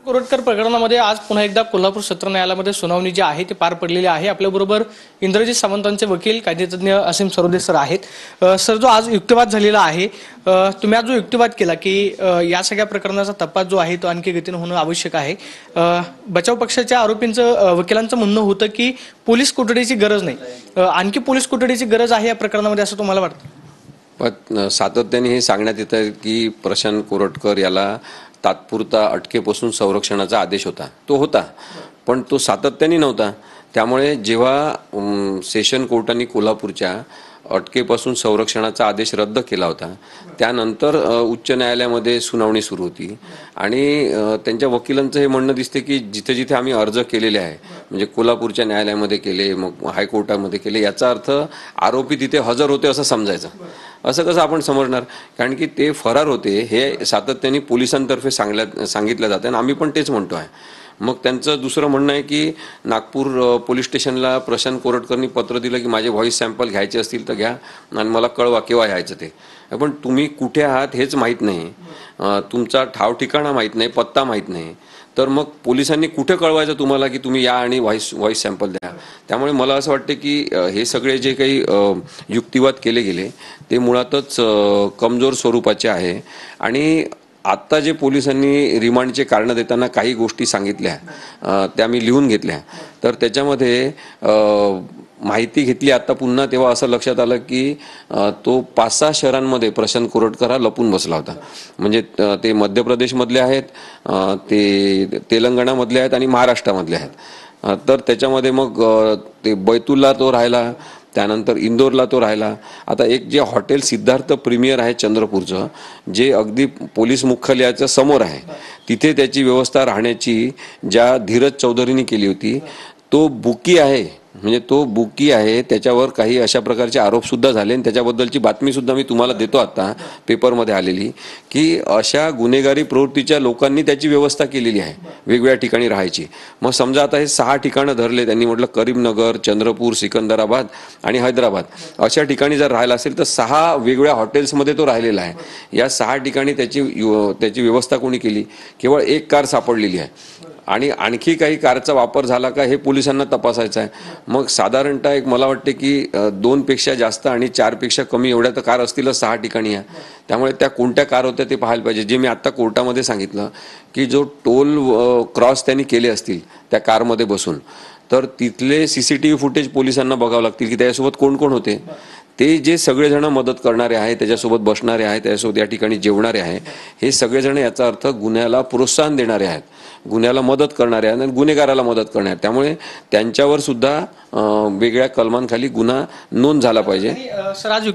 कोरटकर प्रकरणामध्ये आज पुन्हा एकदा कोल्हापूर सत्र न्यायालयामध्ये सुनावणी जी आहे ती पार पडलेली आहे। आपल्याबरोबर इंद्रजित सावंतांचे वकील कायदेतज्ञ असीम सरोदे सर आहेत। सर, जो आज युक्तिवाद झालेला आहे, तुम्ही आज जो युक्तिवाद केला की या सगळ्या प्रकरणाचा तपास जो आहे तो आणखी गतीने होणं आवश्यक आहे। बचाव पक्षाच्या आरोपींचं वकिलांचं म्हणणं होतं की पोलीस कोठडीची गरज नाही, आणखी पोलीस कोठडीची गरज आहे या प्रकरणामध्ये, असं तुम्हाला वाटतं? पण सातत्याने हे सांगण्यात येतं की प्रशांत कोरटकर याला तात्पुरता अटकेपासून संरक्षणाचा आदेश होता, तो होता, पण तो सातत्याने नव्हता। त्यामुळे जेव्हा सेशन कोर्टाने कोल्हापूरच्या अटकेपासून संरक्षणाचा आदेश रद्द केला होता, त्यानंतर उच्च न्यायालयामध्ये सुनावणी सुरू होती आणि त्यांच्या वकिलांचं हे म्हणणं दिसते की जिथे जिथे आम्ही अर्ज केलेले आहे, म्हणजे कोल्हापूरच्या न्यायालयामध्ये केले, मग हायकोर्टामध्ये केले, याचा अर्थ आरोपी तिथे हजर होते असं समजायचं। असं कसं आपण समजणार? कारण की ते फरार होते हे सातत्याने पोलिसांतर्फे सांगितलं जातं आणि आम्ही पण तेच म्हणतो आहे। मग त्यांचं दुसरं म्हणणं आहे की नागपूर पोलीस स्टेशनला प्रशांत कोरटकरनी पत्र दिलं की माझे व्हॉइस सॅम्पल घ्यायचे असतील तर घ्या आणि मला कळवा केव्हा यायचं ते। पण तुम्ही कुठे आहात हेच माहीत नाही, तुमचा ठाव ठिकाणा माहीत नाही, पत्ता माहीत नाही, तर मग पोलिसांनी कुठे कळवायचं तुम्हाला की तुम्ही या आणि व्हॉइस सॅम्पल द्या? त्यामुळे मला असं वाटतं की हे सगळे जे काही युक्तिवाद केले गेले ते मुळातच कमजोर स्वरूपाचे आहे। आणि आत्ता जे पोलिसांनी रिमांडचे कारण देताना काही गोष्टी सांगितल्या त्या मी लिहून घेतल्या, तर त्याच्यामध्ये माहिती घेतली आता पुन्हा, तेव्हा असं लक्षात आलं की तो 5-6 शहरांमध्ये प्रशांत कोरटकर हा लपून बसला होता। म्हणजे ते मध्य प्रदेशमधले आहेत, ते तेलंगणामधले आहेत आणि महाराष्ट्रामधले आहेत। तर त्याच्यामध्ये मग ते बैतूलला तो राहिला, त्यानंतर इंदोरला तो राहिला। आता एक जे हॉटेल सिद्धार्थ प्रीमियर आहे चंद्रपूरचं, जे अगदी पोलीस मुख्यालयाच्या समोर आहे, तिथे त्याची व्यवस्था राहण्याची ज्या धीरज चौधरीने केली होती, तो बुकी आहे, म्हणजे तो बुकी आहे, त्याच्यावर काही अशा प्रकारचे आरोप सुद्धा झाले आणि त्याच्याबद्दलची बातमी सुद्धा मी तुम्हाला देतो आता पेपरमध्ये आलेली, की अशा गुन्हेगारी प्रवृत्तीच्या लोकांनी त्याची व्यवस्था केलेली आहे वेगवेगळ्या ठिकाणी राहायची। मग समजा आता हे 6 ठिकाणं धरले त्यांनी, म्हटलं करीमनगर, चंद्रपूर, सिकंदराबाद आणि हैदराबाद, अशा ठिकाणी जर राहिला असेल तर 6 वेगवेगळ्या हॉटेल्समध्ये तो राहिलेला आहे। या 6 ठिकाणी त्याची व्यवस्था कोणी केली? केवळ एक कार सापडलेली आहे आणि आणखी काही कारचा वापर झाला का हे पोलिसांना तपासायचं आहे। मग साधारणतः एक मला वाटते की 2 पेक्षा जास्त आणि 4 पेक्षा कमी एवढ्या तर कार असतीलच 6 ठिकाणी आहे। त्यामुळे त्या कोणत्या कार होत्या ते पाहायला पाहिजे। जे मी आत्ता कोर्टामध्ये सांगितलं की जो टोल क्रॉस त्यांनी केले असतील त्या कारमध्ये बसून, तर तिथले CCTV फुटेज पोलिसांना बघावं लागतील की त्याच्यासोबत कोण कोण होते। ते जे सगळेजण मदत करणारे आहे, त्याच्यासोबत बसणारे आहे, त्याच्यासोबत या ठिकाणी जेवणारे आहे, हे सगळेजण याचा अर्थ गुन्ह्याला प्रोत्साहन देणारे आहेत, गुन्ह्याला मदत करणारे आहेत आणि गुन्हेगाराला मदत करणारे आहेत। त्यामुळे त्यांच्यावर सुद्धा वेगळ्या कलमांखाली गुन्हा नोंद झाला पाहिजे। सर, आज